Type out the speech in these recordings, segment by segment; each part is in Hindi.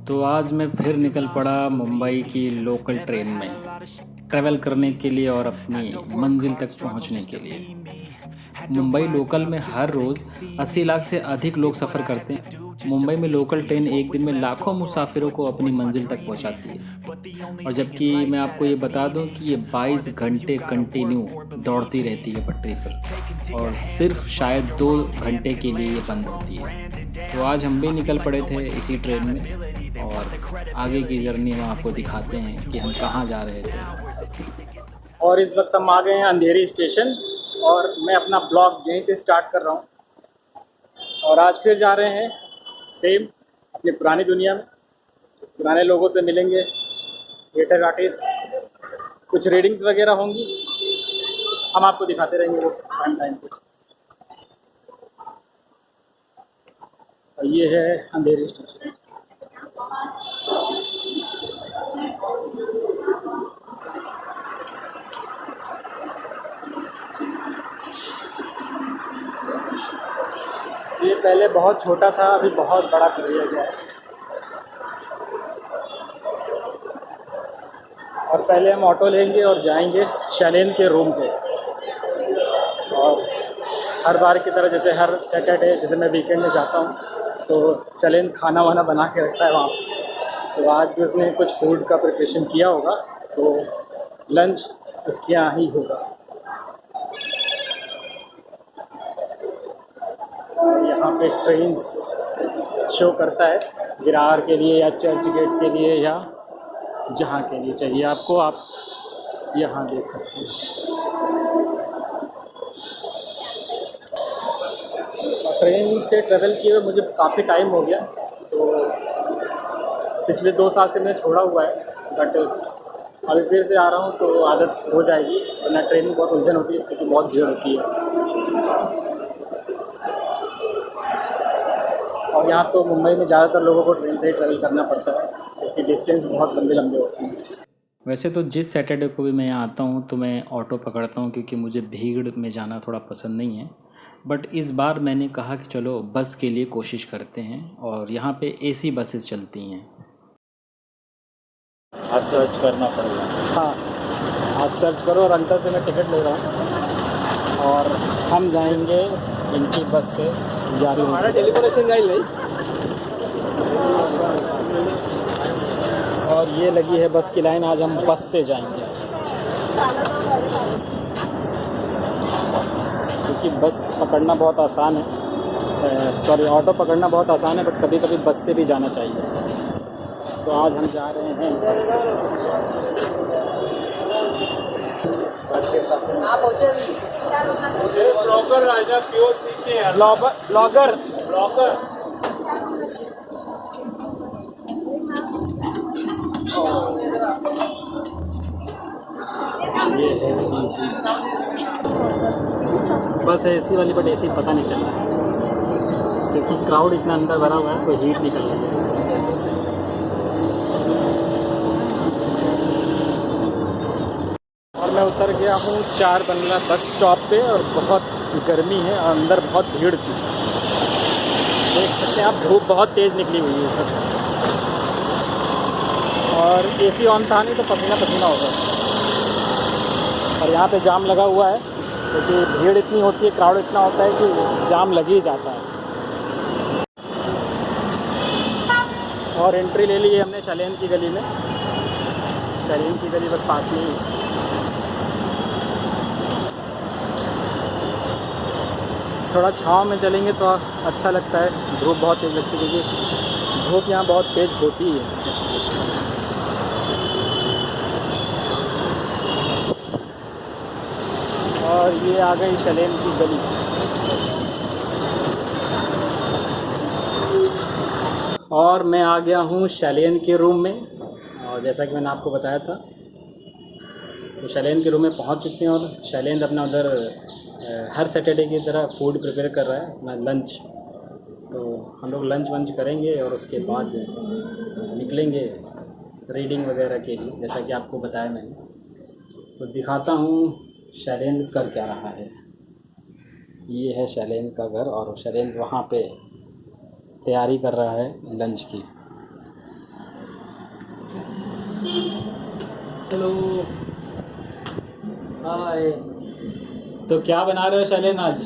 तो आज मैं फिर निकल पड़ा मुंबई की लोकल ट्रेन में ट्रैवल करने के लिए और अपनी मंजिल तक पहुंचने के लिए। मुंबई लोकल में हर रोज़ 80 लाख से अधिक लोग सफ़र करते हैं। मुंबई में लोकल ट्रेन एक दिन में लाखों मुसाफिरों को अपनी मंजिल तक पहुंचाती है। और जबकि मैं आपको ये बता दूं कि ये 22 घंटे कंटिन्यू दौड़ती रहती है पटरी पर और सिर्फ शायद 2 घंटे के लिए ये बंद होती है। तो आज हम भी निकल पड़े थे इसी ट्रेन में और आगे की जर्नी में आपको दिखाते हैं कि हम कहाँ जा रहे थे। और इस वक्त हम आ गए हैं अंधेरी स्टेशन और मैं अपना ब्लॉग यहीं से स्टार्ट कर रहा हूँ। और आज फिर जा रहे हैं सेम अपनी पुरानी दुनिया में, पुराने लोगों से मिलेंगे, थिएटर आर्टिस्ट, कुछ रीडिंग्स वगैरह होंगी, हम आपको दिखाते रहेंगे वो टाइम टाइम पे। और ये है अंधेरी स्टेशन। ये पहले बहुत छोटा था, अभी बहुत बड़ा कर दिया गया है। और पहले हम ऑटो लेंगे और जाएंगे शैलेन के रूम पे। और हर बार की तरह जैसे हर सैटरडे जैसे मैं वीकेंड में जाता हूँ तो शैलेन खाना वाना बना के रखता है वहाँ पे। तो आज भी उसने कुछ फूड का प्रिपरेशन किया होगा, तो लंच उसके यहाँ ही होगा। और यहाँ पे ट्रेन्स शो करता है विरार के लिए या चर्च गेट के लिए या जहाँ के लिए चाहिए आपको, आप यहाँ देख सकते हैं। ट्रेन से ट्रैवल किए हुए मुझे काफ़ी टाइम हो गया, तो पिछले 2 साल से मैंने छोड़ा हुआ है, बट अभी फिर से आ रहा हूँ तो आदत हो जाएगी। वरना ट्रेन में बहुत उलझन होती है क्योंकि बहुत भीड़ होती है। और यहाँ तो मुंबई में ज़्यादातर लोगों को ट्रेन से ही ट्रैवल करना पड़ता है क्योंकि डिस्टेंस बहुत लंबे लंबे होते हैं। वैसे तो जिस सैटरडे को भी मैं यहाँ आता हूँ तो मैं ऑटो पकड़ता हूँ क्योंकि मुझे भीड़ में जाना थोड़ा पसंद नहीं है। बट इस बार मैंने कहा कि चलो बस के लिए कोशिश करते हैं और यहाँ पे एसी बसेस चलती हैं। आप सर्च करना पड़ेगा। हाँ, आप सर्च करो और अंदर से मैं टिकट ले रहा हूँ और हम जाएंगे इनकी बस से। हमारा टेलीफोन गाइड नहीं। और ये लगी है बस की लाइन, आज हम बस से जाएंगे क्योंकि बस पकड़ना बहुत आसान है, सॉरी ऑटो पकड़ना बहुत आसान है, बट कभी कभी बस से भी जाना चाहिए। तो आज हम जा रहे हैं बस के हिसाब से। आप पहुँचे ब्लॉगर राजा प्योर सीखे हैं। ब्लॉगर ये है बस है एसी वाली, बट एसी पता नहीं चल रहा है क्योंकि क्राउड इतना अंदर भरा हुआ है, कोई हीट निकल रही है। और मैं उतर गया हूँ 4 बंगला बस स्टॉप पे और बहुत गर्मी है और अंदर बहुत भीड़ थी। देख सकते हैं आप, धूप बहुत तेज़ निकली हुई है इस वक्त और एसी ऑन था नहीं तो पसीना पसीना होगा। और यहाँ पे जाम लगा हुआ है क्योंकि भीड़ इतनी होती है, क्राउड इतना होता है कि जाम लग ही जाता है। और एंट्री ले ली है हमने शैलेन की गली में। शैलेन की गली बस पास में ही है। थोड़ा छाँव में चलेंगे तो अच्छा लगता है, धूप बहुत तेज़ लगती है क्योंकि धूप यहाँ बहुत तेज़ होती है। और ये आ गई शैलेन की गली। और मैं आ गया हूँ शैलेन के रूम में, और जैसा कि मैंने आपको बताया था तो शैलेन के रूम में पहुँच चुके हैं। और शैलेन अपना उधर हर सैटरडे की तरह फूड प्रिपेयर कर रहा है अपना लंच। तो हम लोग लंच वंच करेंगे और उसके बाद निकलेंगे रीडिंग वगैरह के लिए, जैसा कि आपको बताया मैंने। तो दिखाता हूँ शैलेन कर क्या रहा है। ये है शैलेन का घर और शैलेन वहाँ पे तैयारी कर रहा है लंच की। हेलो, हाय। तो क्या बना रहे हो शैलेन आज?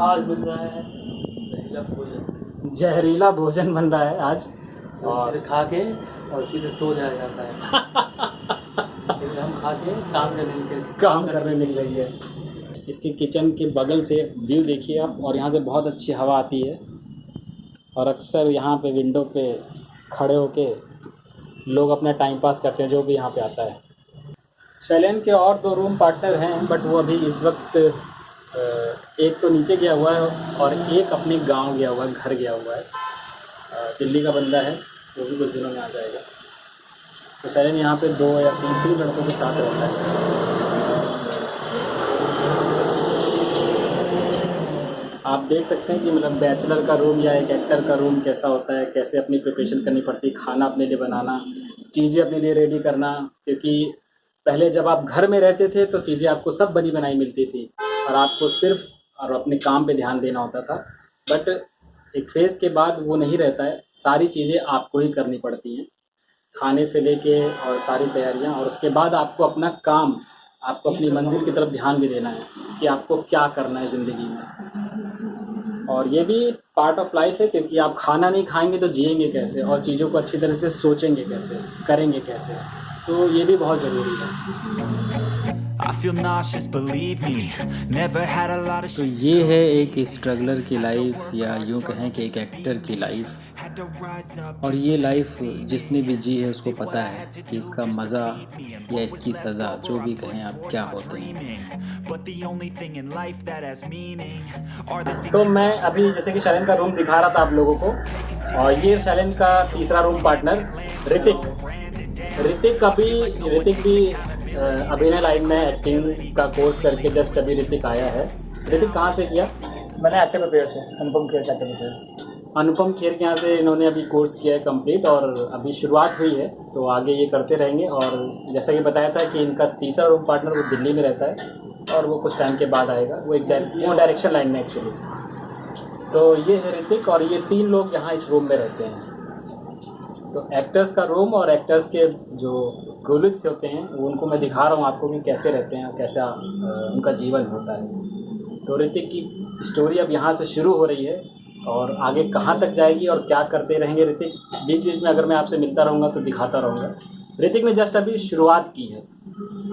आज बन रहा है जहरीला भोजन। जहरीला भोजन बन रहा है आज, और खा के और सीधे सो जाया जाता है। फिर हम खा के काम करने निकल है। इसके किचन के बगल से व्यू देखिए आप, और यहाँ से बहुत अच्छी हवा आती है। और अक्सर यहाँ पे विंडो पे खड़े होके लोग अपना टाइम पास करते हैं, जो भी यहाँ पे आता है। शैलेन के और 2 रूम पार्टनर हैं, बट वो अभी इस वक्त एक तो नीचे गया हुआ है और एक अपने गांव गया हुआ है, घर गया हुआ है। दिल्ली का बंदा है, वो भी कुछ दिनों में आ जाएगा। तो शैलेन यहाँ पे 2 या 3 लड़कों के साथ रहता है। आप देख सकते हैं कि मतलब बैचलर का रूम या एक एक्टर का रूम कैसा होता है, कैसे अपनी प्रिपरेशन करनी पड़ती है, खाना अपने लिए बनाना, चीज़ें अपने लिए रेडी करना। क्योंकि पहले जब आप घर में रहते थे तो चीज़ें आपको सब बनी बनाई मिलती थी और आपको सिर्फ और अपने काम पे ध्यान देना होता था। बट एक फेज़ के बाद वो नहीं रहता है, सारी चीज़ें आपको ही करनी पड़ती हैं, खाने से लेके और सारी तैयारियां। और उसके बाद आपको अपना काम, आपको अपनी मंजिल की तरफ ध्यान भी देना है कि आपको क्या करना है ज़िंदगी में। और ये भी पार्ट ऑफ लाइफ है, क्योंकि आप खाना नहीं खाएंगे तो जिएंगे कैसे, और चीज़ों को अच्छी तरह से सोचेंगे कैसे, करेंगे कैसे, तो ये भी बहुत ज़रूरी है। I feel nauseous, believe me. Never had a lot of तो ये है एक स्ट्रगलर की लाइफ, या यूँ कहें कि एक एक्टर की लाइफ। और ये लाइफ जिसने भी जी है उसको पता है कि इसका मज़ा या इसकी सज़ा, जो भी कहें आप, क्या होते हैं। तो मैं अभी जैसे कि शैलेन का रूम दिखा रहा था आप लोगों को, और ये शैलेन का तीसरा रूम पार्टनर ऋतिक भी अभिनय लाइन में एक्टिंग का कोर्स करके जस्ट अभी ऋतिक आया है। ऋतिक कहाँ से किया? मैंने एक्टर पेपर से, अनुपम खेर एक्टर पेपर से। अनुपम खेर के यहाँ से इन्होंने अभी कोर्स किया है कंप्लीट, और अभी शुरुआत हुई है, तो आगे ये करते रहेंगे। और जैसा कि बताया था कि इनका तीसरा रूम पार्टनर वो दिल्ली में रहता है और वो कुछ टाइम के बाद आएगा, वो एक डायरेक्शन लाइन में एक्चुअली। तो ये है ऋतिक, और ये 3 लोग यहाँ इस रूम में रहते हैं। तो एक्टर्स का रूम और एक्टर्स के जो कोलिग्स होते हैं उनको मैं दिखा रहा हूँ आपको कि कैसे रहते हैं, कैसा उनका जीवन होता है। तो ऋतिक की स्टोरी अब यहाँ से शुरू हो रही है, और आगे कहाँ तक जाएगी और क्या करते रहेंगे ऋतिक, बीच बीच में अगर मैं आपसे मिलता रहूँगा तो दिखाता रहूँगा। ऋतिक ने जस्ट अभी शुरुआत की है,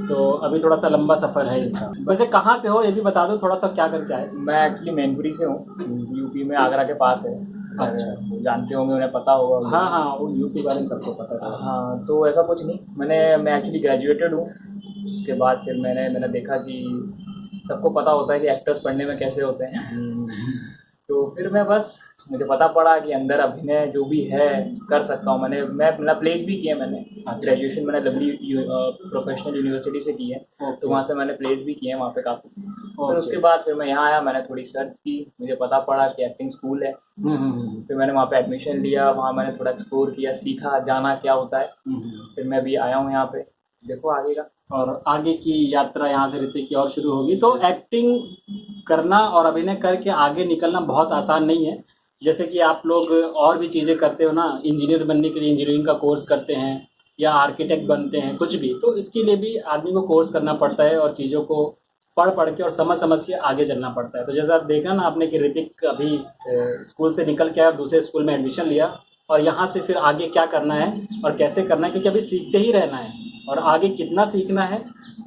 तो अभी थोड़ा सा लंबा सफ़र है इनका। वैसे कहाँ से हो ये भी बता दो थोड़ा सा, क्या करके आए? मैं एक्चुअली मैनपुरी से हूँ, यूपी में, आगरा के पास है। अच्छा, जानते होंगे, उन्हें पता होगा। हाँ, वो यूपी बारे में सबको पता था। हाँ, तो ऐसा कुछ नहीं, मैं एक्चुअली ग्रेजुएटेड हूँ। उसके बाद फिर मैंने देखा कि सबको पता होता है कि एक्टर्स पढ़ने में कैसे होते हैं। तो फिर मुझे पता पड़ा कि अंदर अभिनय जो भी है कर सकता हूँ। मैं प्लेस भी किया मैंने। ग्रेजुएशन मैंने लवली प्रोफेशनल यूनिवर्सिटी से की है, तो वहाँ से मैंने प्लेस भी किए हैं वहाँ पे काफ़ी। फिर उसके बाद फिर मैं यहाँ आया, मैंने थोड़ी सर्च की, मुझे पता पड़ा कि एक्टिंग स्कूल है। फिर मैंने वहाँ पे एडमिशन लिया, वहाँ मैंने थोड़ा एक्सप्लोर किया, सीखा, जाना क्या होता है। फिर मैं भी आया हूँ यहाँ पे, देखो आगे का। और आगे की यात्रा यहाँ से ऋतिक की और शुरू होगी। तो एक्टिंग करना और अभिनय करके आगे निकलना बहुत आसान नहीं है। जैसे कि आप लोग और भी चीज़ें करते हो ना, इंजीनियर बनने के लिए इंजीनियरिंग का कोर्स करते हैं, या आर्किटेक्ट बनते हैं, कुछ भी, तो इसके लिए भी आदमी को कोर्स करना पड़ता है और चीज़ों को पढ़ के और समझ के आगे चलना पड़ता है। तो जैसा आप देखा ना आपने कि ऋतिक अभी स्कूल से निकल के आया और दूसरे स्कूल में एडमिशन लिया, और यहाँ से फिर आगे क्या करना है और कैसे करना है, क्योंकि अभी सीखते ही रहना है, और आगे कितना सीखना है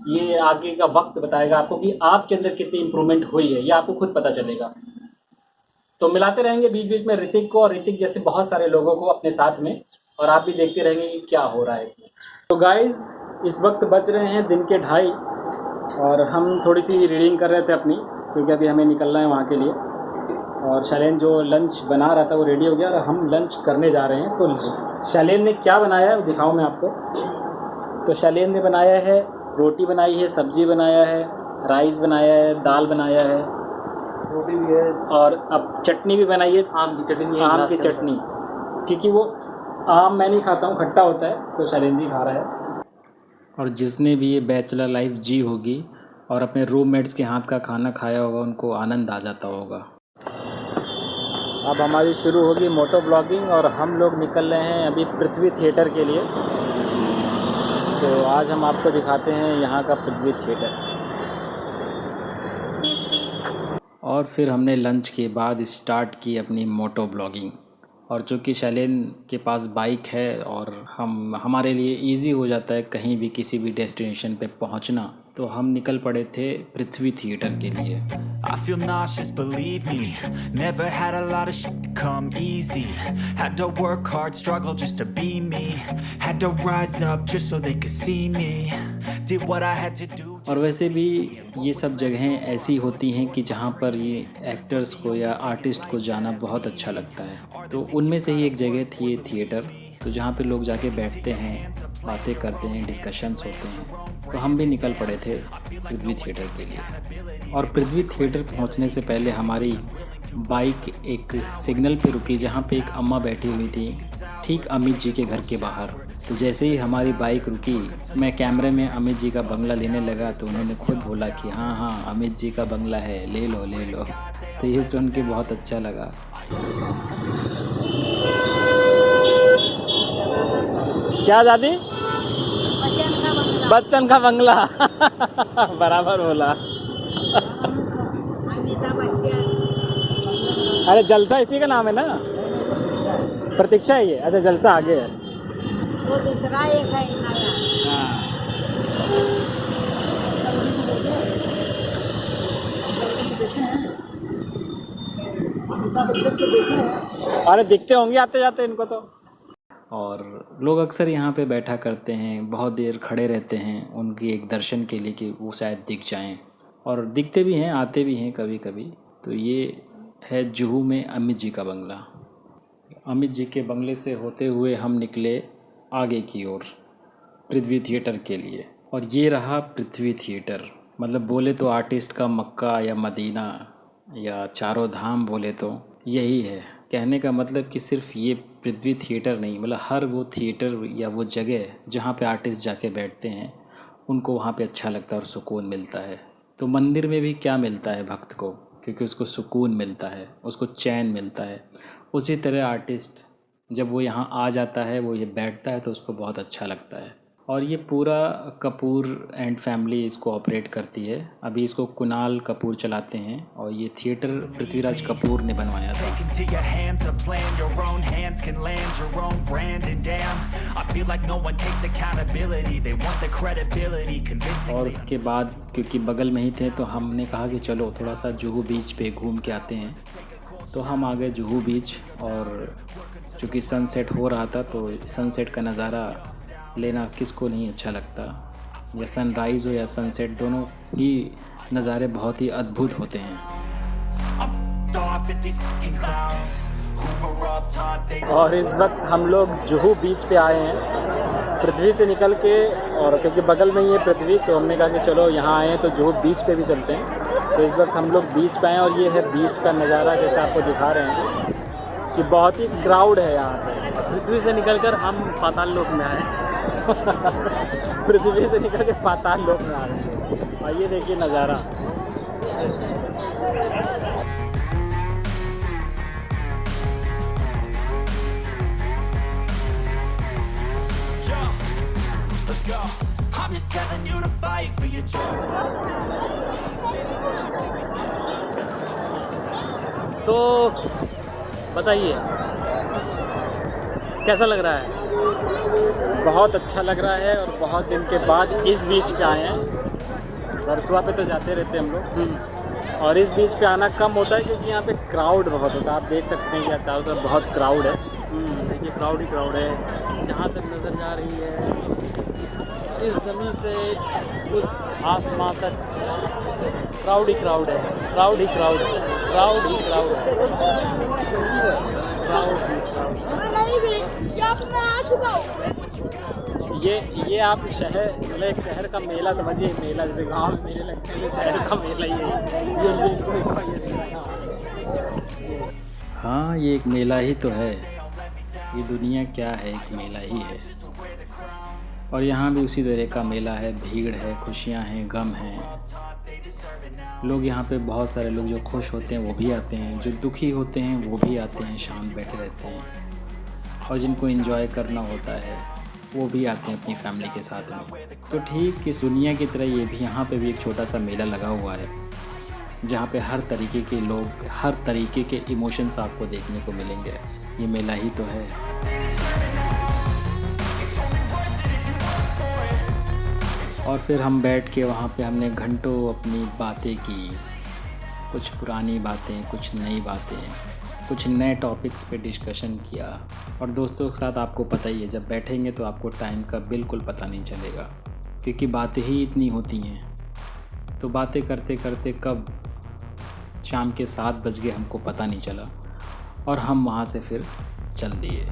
ये आगे का वक्त बताएगा आपको कि आपके अंदर कितनी इम्प्रूवमेंट हुई है, ये आपको खुद पता चलेगा। तो मिलाते रहेंगे बीच बीच में ऋतिक को और ऋतिक जैसे बहुत सारे लोगों को अपने साथ में, और आप भी देखते रहेंगे कि क्या हो रहा है इसमें। तो गाइज़, इस वक्त बज रहे हैं दिन के 2:30, और हम थोड़ी सी रीडिंग कर रहे थे अपनी, क्योंकि अभी हमें निकलना है वहाँ के लिए। और शैलेन जो लंच बना रहा था वो रेडी हो गया, और हम लंच करने जा रहे हैं। तो शैलेन ने क्या बनाया है वो दिखाऊँ मैं आपको। तो शैलेन ने बनाया है, रोटी बनाई है, सब्ज़ी बनाया है, राइस बनाया है, दाल बनाया है, रोटी भी है, और अब चटनी भी बनाई है, आम की चटनी, क्योंकि वो आम मैं नहीं खाता हूँ, खट्टा होता है, तो शैलेन भी खा रहा है। और जिसने भी ये बैचलर लाइफ जी होगी और अपने रूममेट्स के हाथ का खाना खाया होगा, उनको आनंद आ जाता होगा। अब हमारी शुरू होगी मोटो ब्लॉगिंग, और हम लोग निकल रहे हैं अभी पृथ्वी थिएटर के लिए। तो आज हम आपको दिखाते हैं यहाँ का पृथ्वी थिएटर। और फिर हमने लंच के बाद स्टार्ट की अपनी मोटो ब्लॉगिंग। और चूँकि शैलेन के पास बाइक है और हमारे लिए इजी हो जाता है कहीं भी किसी भी डेस्टिनेशन पे पहुंचना, तो हम निकल पड़े थे पृथ्वी थिएटर के लिए। I feel nauseous, believe me. Never had a lot of shit come easy. Had to work hard, struggle just to be me. Had to rise up just so they could see me. Did what I had to do. और वैसे भी ये सब जगहें ऐसी होती हैं कि जहाँ पर ये एक्टर्स को या आर्टिस्ट को जाना बहुत अच्छा लगता है। तो उनमें से ही एक जगह थी ये थिएटर, तो जहाँ पे लोग जाके बैठते हैं, बातें करते हैं, डिस्कशंस होते हैं। तो हम भी निकल पड़े थे पृथ्वी थिएटर के लिए। और पृथ्वी थिएटर पहुँचने से पहले हमारी बाइक एक सिग्नल पे रुकी जहाँ पे एक अम्मा बैठी हुई थी, ठीक अमित जी के घर के बाहर। तो जैसे ही हमारी बाइक रुकी, मैं कैमरे में अमित जी का बंगला लेने लगा, तो उन्होंने खुद बोला कि हाँ हाँ अमित जी का बंगला है, ले लो ले लो। तो ये सुन के बहुत अच्छा लगा। क्या दादी? बच्चन का बंगला। बराबर बोला। अरे जलसा इसी का नाम है ना? प्रतीक्षा है ये? अच्छा जलसा आगे है। वो दूसरा एक है नया। अरे दिखते होंगे आते जाते इनको तो। और लोग अक्सर यहाँ पे बैठा करते हैं, बहुत देर खड़े रहते हैं उनकी एक दर्शन के लिए कि वो शायद दिख जाएं। और दिखते भी हैं, आते भी हैं कभी कभी। तो ये है जुहू में अमित जी का बंगला। अमित जी के बंगले से होते हुए हम निकले आगे की ओर पृथ्वी थिएटर के लिए। और ये रहा पृथ्वी थिएटर। मतलब बोले तो आर्टिस्ट का मक्का या मदीना या चारों धाम बोले तो यही है। कहने का मतलब कि सिर्फ ये पृथ्वी थिएटर नहीं, मतलब हर वो थिएटर या वो जगह जहाँ पे आर्टिस्ट जाके बैठते हैं उनको वहाँ पे अच्छा लगता है और सुकून मिलता है। तो मंदिर में भी क्या मिलता है भक्त को, क्योंकि उसको सुकून मिलता है, उसको चैन मिलता है। उसी तरह आर्टिस्ट जब वो यहाँ आ जाता है, वो ये बैठता है, तो उसको बहुत अच्छा लगता है। और ये पूरा कपूर एंड फैमिली इसको ऑपरेट करती है। अभी इसको कुणाल कपूर चलाते हैं और ये थिएटर पृथ्वीराज कपूर ने बनवाया था। Into your hands, a plan, your own hands can land your own brand, and damn, I feel like no one takes accountability. They want the credibility, convincing. और उसके बाद क्योंकि बगल में ही थे, तो हमने कहा कि चलो थोड़ा सा जुहू बीच पे घूम के आते हैं। तो हम आ गए जुहू बीच। और चूँकि सनसेट हो रहा था, तो सनसेट का नज़ारा लेना किसको नहीं अच्छा लगता। या सनराइज़ हो या सनसेट, दोनों ही नज़ारे बहुत ही अद्भुत होते हैं। I'm off at these fucking clowns who were all taught they और इस वक्त हम लोग जुहू बीच पे आए हैं पृथ्वी से निकल के। और क्योंकि बगल में ही है पृथ्वी, तो हमने कहा कि चलो यहाँ आए हैं तो जुहू बीच पे भी चलते हैं। तो इस वक्त हम लोग बीच पे आए हैं और ये है बीच का नज़ारा, जैसे आपको दिखा रहे हैं कि बहुत ही क्राउड है यहाँ पे। पृथ्वी से निकलकर हम पाताल लोक में आए हैं। पृथ्वी से निकल के पाताल लोक में आ गए। और ये देखिए नज़ारा। let's go. I'm just telling you to fight for your dreams. तो बताइए कैसा लग रहा है? बहुत अच्छा लग रहा है। और बहुत दिन के बाद इस बीच पे आए हैं। वर्सुआ पे तो जाते रहते हैं हम लोग, और इस बीच पे आना कम होता है क्योंकि यहाँ पे क्राउड बहुत होता है। आप देख सकते हैं कि चारों तरफ बहुत क्राउड है। देखिए क्राउड ही क्राउड है। जहाँ तक नज़र जा रही है इस ज़मीन से उस आसमां तक क्राउड ही क्राउड है। क्राउड ही क्राउड है। क्राउड ही क्राउड है। क्राउड ही क्राउड है। ये आप शहर, मतलब एक शहर का मेला समझिए। मेला जैसे गांव में मेले लगते हैं, शहर का मेला ही है। हाँ ये एक मेला ही तो है। ये दुनिया क्या है, एक मेला ही है। और यहाँ भी उसी तरह का मेला है। भीड़ है, खुशियाँ हैं, गम हैं। लोग यहाँ पे बहुत सारे लोग जो खुश होते हैं वो भी आते हैं, जो दुखी होते हैं वो भी आते हैं, शांत बैठे रहते हैं। और जिनको एंजॉय करना होता है वो भी आते हैं अपनी फैमिली के साथ में। तो ठीक इस दुनिया की तरह ये भी यहाँ पे भी एक छोटा सा मेला लगा हुआ है, जहाँ पे हर तरीके के लोग, हर तरीके के इमोशंस आपको देखने को मिलेंगे। ये मेला ही तो है। और फिर हम बैठ के वहाँ पे हमने घंटों अपनी बातें की, कुछ पुरानी बातें, कुछ नई बातें, कुछ नए टॉपिक्स पे डिस्कशन किया। और दोस्तों के साथ आपको पता ही है, जब बैठेंगे तो आपको टाइम का बिल्कुल पता नहीं चलेगा, क्योंकि बातें ही इतनी होती हैं। तो बातें करते करते कब शाम के 7 बज गए हमको पता नहीं चला, और हम वहाँ से फिर चल दिए।